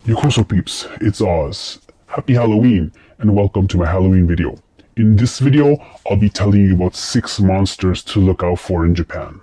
Yokoso peeps, it's Oz. Happy Halloween and welcome to my Halloween video. In this video, I'll be telling you about 6 monsters to look out for in Japan.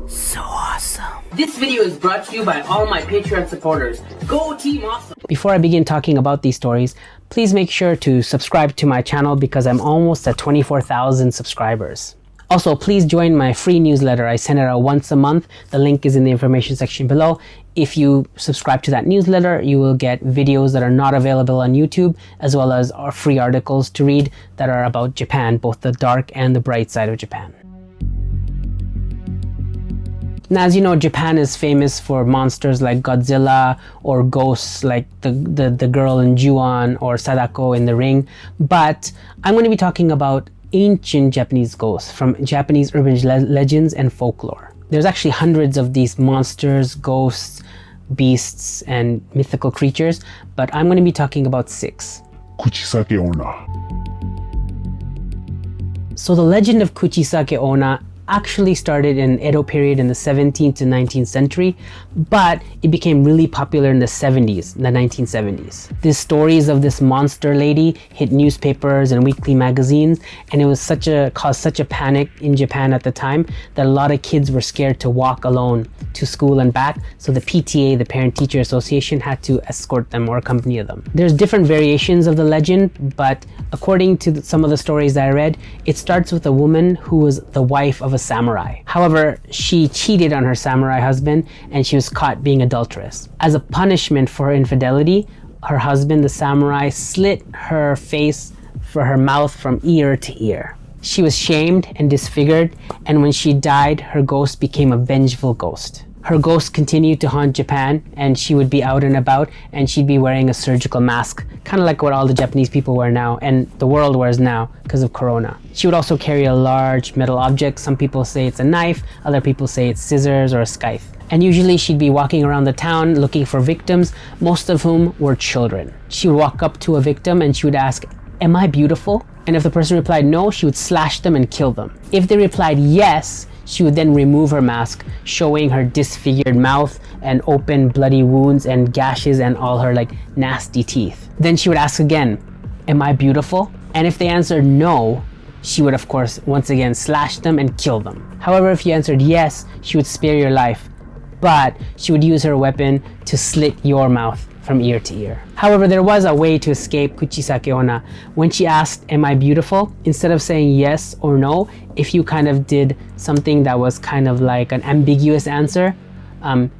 So awesome. This video is brought to you by all my Patreon supporters. Go Team Awesome! Before I begin talking about these stories, please make sure to subscribe to my channel because I'm almost at 24,000 subscribers. Also, please join my free newsletter. I send it out once a month. The link is in the information section below. If you subscribe to that newsletter, you will get videos that are not available on YouTube, as well as our free articles to read that are about Japan, both the dark and the bright side of Japan. Now, as you know, Japan is famous for monsters like Godzilla or ghosts like the girl in Ju-on or Sadako in The Ring. But I'm going to be talking about ancient Japanese ghosts from Japanese urban legends and folklore. There's actually hundreds of these monsters, ghosts, beasts, and mythical creatures, but I'm going to be talking about 6. Kuchisakiona. So the legend of Kuchisakiona actually started in Edo period in the 17th to 19th century, but it became really popular in the 70s, the 1970s. These stories of this monster lady hit newspapers and weekly magazines, and it was caused such a panic in Japan at the time that a lot of kids were scared to walk alone to school and back, so the PTA, the Parent Teacher Association, had to escort them or accompany them. There's different variations of the legend, but according to some of the stories that I read, it starts with a woman who was the wife of a samurai. However, she cheated on her samurai husband and she was caught being adulterous. As a punishment for her infidelity, her husband, the samurai, slit her face for her mouth from ear to ear. She was shamed and disfigured, and when she died, her ghost became a vengeful ghost. Her ghost continued to haunt Japan, and she would be out and about, and she'd be wearing a surgical mask, kind of like what all the Japanese people wear now, and the world wears now because of Corona. She would also carry a large metal object. Some people say it's a knife, other people say it's scissors or a scythe. And usually she'd be walking around the town looking for victims, most of whom were children. She would walk up to a victim and she would ask, "Am I beautiful?" And if the person replied no, she would slash them and kill them. If they replied yes, she would then remove her mask, showing her disfigured mouth and open bloody wounds and gashes and all her nasty teeth. Then she would ask again, "Am I beautiful?" And if they answered no, she would of course once again slash them and kill them. However, if you answered yes, she would spare your life, but she would use her weapon to slit your mouth from ear to ear. However, there was a way to escape Kuchisakiona. When she asked, "Am I beautiful?" instead of saying yes or no, if you kind of did something that was kind of like an ambiguous answer,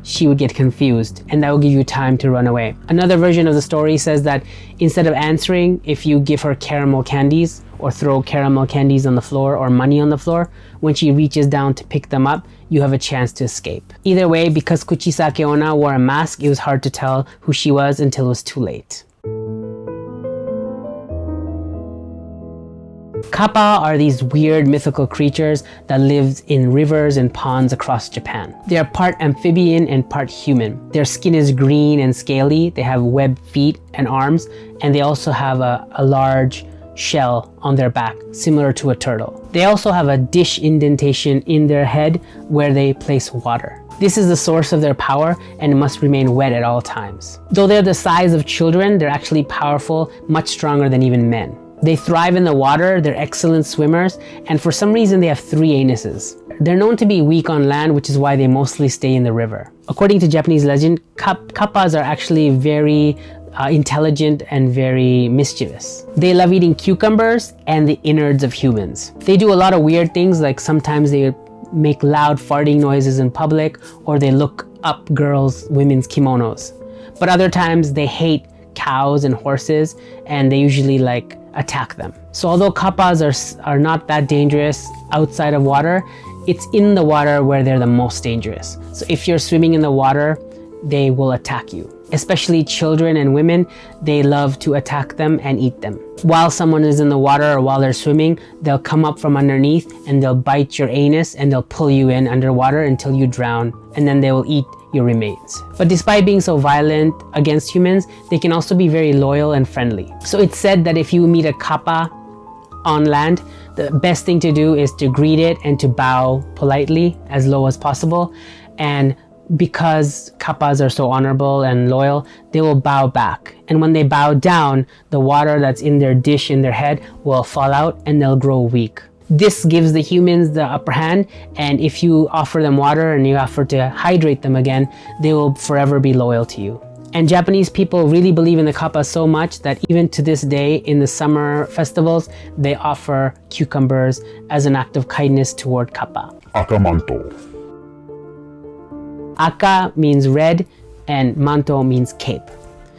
she would get confused, and that will give you time to run away. Another version of the story says that instead of answering, if you give her caramel candies or throw caramel candies on the floor or money on the floor, when she reaches down to pick them up, you have a chance to escape. Either way, because Kuchisakiona wore a mask, it was hard to tell who she was until it was too late. Kappa are these weird mythical creatures that live in rivers and ponds across Japan. They are part amphibian and part human. Their skin is green and scaly, they have webbed feet and arms, and they also have a large shell on their back, similar to a turtle. They also have a dish indentation in their head where they place water. This is the source of their power and it must remain wet at all times. Though they're the size of children, they're actually powerful, much stronger than even men. They thrive in the water, they're excellent swimmers, and for some reason they have 3 anuses. They're known to be weak on land, which is why they mostly stay in the river. According to Japanese legend, kappas are actually very intelligent and very mischievous. They love eating cucumbers and the innards of humans. They do a lot of weird things, like sometimes they make loud farting noises in public, or they look up women's kimonos. But other times they hate cows and horses, and they usually attack them. So although kappas are not that dangerous outside of water, it's in the water where they're the most dangerous. So if you're swimming in the water, they will attack you. Especially children and women, they love to attack them and eat them. While someone is in the water or while they're swimming, they'll come up from underneath and they'll bite your anus and they'll pull you in underwater until you drown, and then they will eat your remains. But despite being so violent against humans, they can also be very loyal and friendly. So it's said that if you meet a kappa on land, the best thing to do is to greet it and to bow politely as low as possible. And because kappas are so honorable and loyal, they will bow back. And when they bow down, the water that's in their dish in their head will fall out and they'll grow weak. This gives the humans the upper hand, and if you offer them water and you offer to hydrate them again, they will forever be loyal to you. And Japanese people really believe in the kappa so much that even to this day in the summer festivals, they offer cucumbers as an act of kindness toward kappa. Akamanto. Aka means red and manto means cape.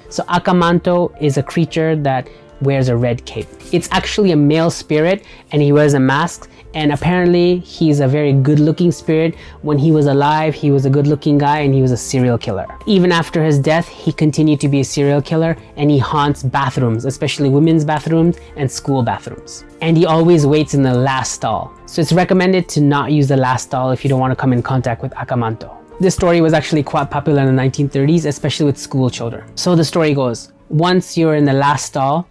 So Akamanto is a creature that wears a red cape. It's actually a male spirit and he wears a mask, and apparently he's a very good looking spirit. When he was alive, he was a good looking guy and he was a serial killer. Even after his death, he continued to be a serial killer, and he haunts bathrooms, especially women's bathrooms and school bathrooms. And he always waits in the last stall. So it's recommended to not use the last stall if you don't want to come in contact with Akamanto. This story was actually quite popular in the 1930s, especially with school children. So the story goes, once you're in the last stall,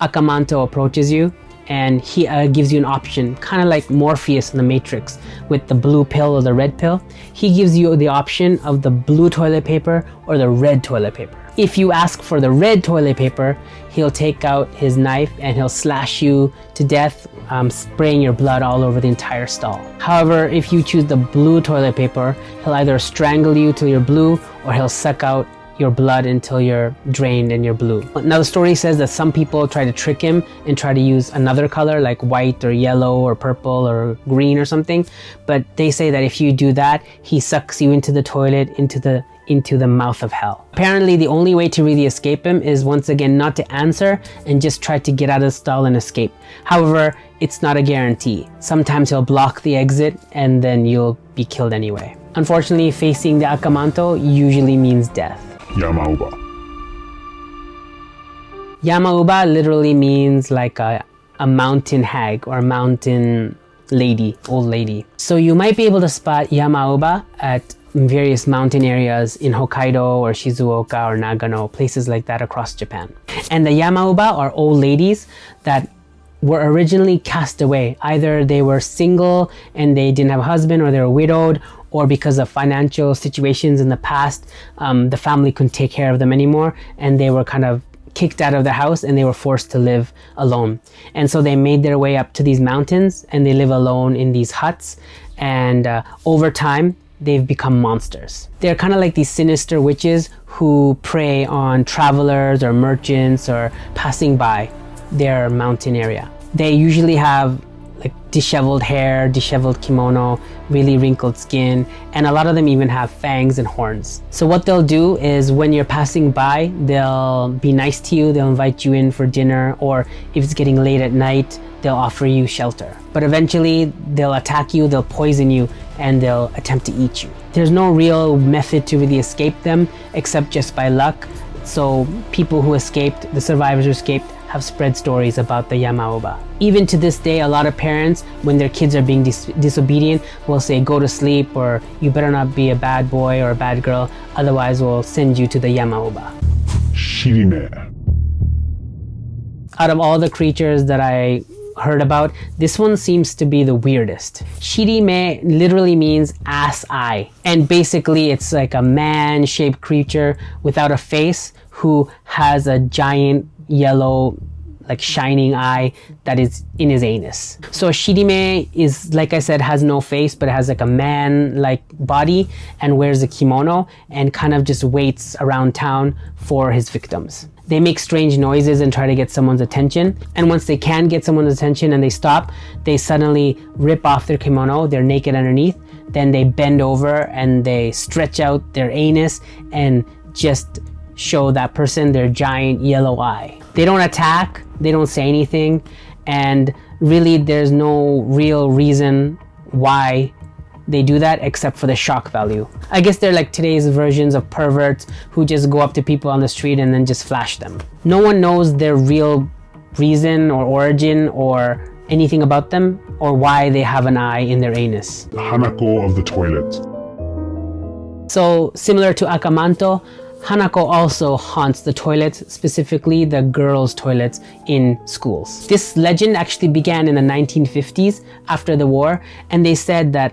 Akamanto approaches you and he gives you an option, kind of like Morpheus in the Matrix with the blue pill or the red pill. He gives you the option of the blue toilet paper or the red toilet paper. If you ask for the red toilet paper, he'll take out his knife and he'll slash you to death, spraying your blood all over the entire stall. However, if you choose the blue toilet paper, he'll either strangle you till you're blue or he'll suck out your blood until you're drained and you're blue. Now the story says that some people try to trick him and try to use another color like white or yellow or purple or green or something, but they say that if you do that, he sucks you into the toilet, into the mouth of hell. Apparently the only way to really escape him is once again not to answer and just try to get out of the stall and escape. However, it's not a guarantee. Sometimes he'll block the exit and then you'll be killed anyway. Unfortunately, facing the Akamanto usually means death. Yamauba. Yamauba literally means like a mountain hag or a mountain lady, old lady. So you might be able to spot Yamauba at various mountain areas in Hokkaido or Shizuoka or Nagano, places like that across Japan. And the Yamauba are old ladies that were originally cast away. Either they were single and they didn't have a husband, or they were widowed, or because of financial situations in the past, the family couldn't take care of them anymore and they were kind of kicked out of their house and they were forced to live alone. And so they made their way up to these mountains and they live alone in these huts, and over time they've become monsters. They're kind of like these sinister witches who prey on travelers or merchants or passing by their mountain area. They usually have like disheveled hair, disheveled kimono, really wrinkled skin, and a lot of them even have fangs and horns. So what they'll do is when you're passing by, they'll be nice to you, they'll invite you in for dinner, or if it's getting late at night, they'll offer you shelter. But eventually they'll attack you, they'll poison you, and they'll attempt to eat you. There's no real method to really escape them except just by luck. So people who escaped, the survivors who escaped, have spread stories about the Yamauba. Even to this day, a lot of parents, when their kids are being disobedient, will say, go to sleep, or you better not be a bad boy or a bad girl, otherwise we'll send you to the Yamauba. Shirime. Out of all the creatures that I heard about, this one seems to be the weirdest. Shirime literally means ass eye, and basically it's like a man-shaped creature without a face who has a giant yellow like shining eye that is in his anus. So shirime is, like I said, has no face, but it has like a man like body and wears a kimono and kind of just waits around town for his victims. They make strange noises and try to get someone's attention, and once they can get someone's attention and they stop, they suddenly rip off their kimono, they're naked underneath, then they bend over and they stretch out their anus and just show that person their giant yellow eye. They don't attack, they don't say anything, and really there's no real reason why they do that except for the shock value. I guess they're like today's versions of perverts who just go up to people on the street and then just flash them. No one knows their real reason or origin or anything about them or why they have an eye in their anus. The hanako of the toilet. So similar to Akamanto, hanako also haunts the toilets, specifically the girls' toilets in schools. This legend actually began in the 1950s after the war, and they said that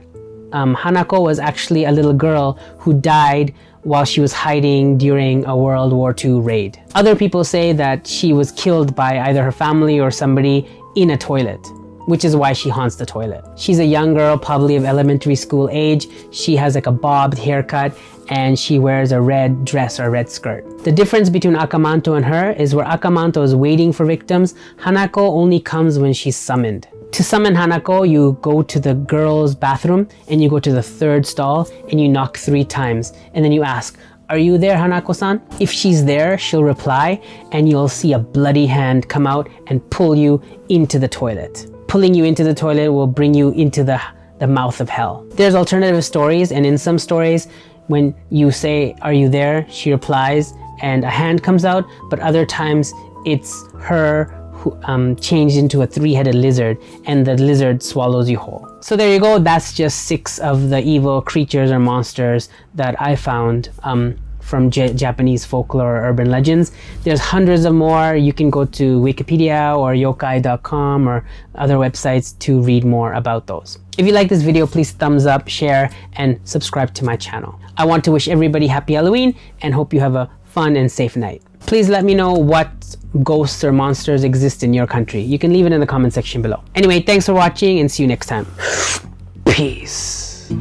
Hanako was actually a little girl who died while she was hiding during a World War II raid. Other people say that she was killed by either her family or somebody in a toilet, which is why she haunts the toilet. She's a young girl, probably of elementary school age. She has like a bobbed haircut and she wears a red dress or a red skirt. The difference between Akamanto and her is where Akamanto is waiting for victims, Hanako only comes when she's summoned. To summon Hanako, you go to the girls' bathroom and you go to the third stall and you knock 3 times. And then you ask, "Are you there, Hanako-san?" If she's there, she'll reply and you'll see a bloody hand come out and pull you into the toilet. Pulling you into the toilet will bring you into the mouth of hell. There's alternative stories, and in some stories, when you say, "Are you there?" she replies and a hand comes out, but other times it's her who changed into a 3-headed lizard and the lizard swallows you whole. So there you go, that's just 6 of the evil creatures or monsters that I found from Japanese folklore or urban legends. There's hundreds of more. You can go to Wikipedia or yokai.com or other websites to read more about those. If you like this video, please thumbs up, share, and subscribe to my channel. I want to wish everybody happy Halloween and hope you have a fun and safe night. Please let me know what ghosts or monsters exist in your country. You can leave it in the comment section below. Anyway, thanks for watching and see you next time. Peace.